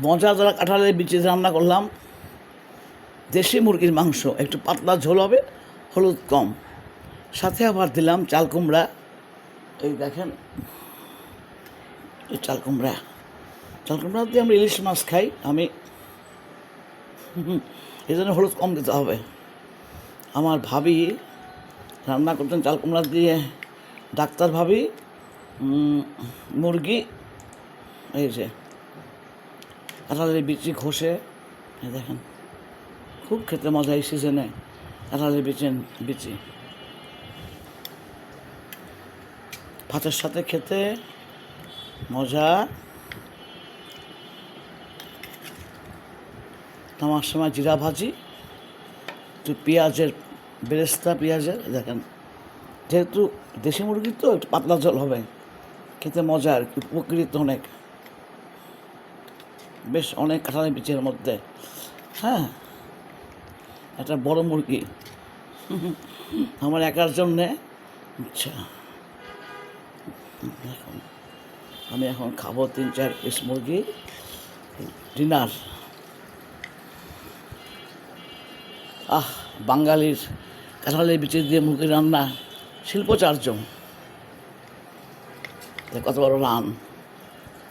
মজাদার কাঁঠালের বিচি রান্না করলাম। দেশি মুরগির মাংস, একটু পাতলা ঝোল হবে, হলুদ কম, সাথে আবার দিলাম চাল কুমড়া। এই দেখেন, এই চাল কুমড়া দিয়ে আমরা ইলিশ মাছ খাই। আমি এই জন্য হলুদ কম দিতে হবে। আমার ভাবি রান্না করতেন চাল কুমড়া দিয়ে, ডাক্তার ভাবি। মুরগি, এই যে কাঁঠালের বিচি ঘষে, এই দেখেন, খুব খেতে মজা এই সিজনে কাঁঠালের বিচি ভাতের সাথে খেতে মজা। নামার সময় জিরা ভাজি, একটু পেঁয়াজের বেরেস্তা, পেঁয়াজের, দেখেন, যেহেতু দেশি মুরগি তো একটু পাতলা ঝোল হবে, খেতে মজা আর কি, উপকৃত অনেক, বেশ অনেক কাঁঠালের বিচের মধ্যে। হ্যাঁ, একটা বড় মুরগি আমার একার জন্যে। আচ্ছা, এখন আমি খাবো 3-4 পিস মুরগি ডিনার। বাঙালির কাঁঠালের বিচি দিয়ে মুরগি রান্না শিল্পচার্য, কত বড় রান।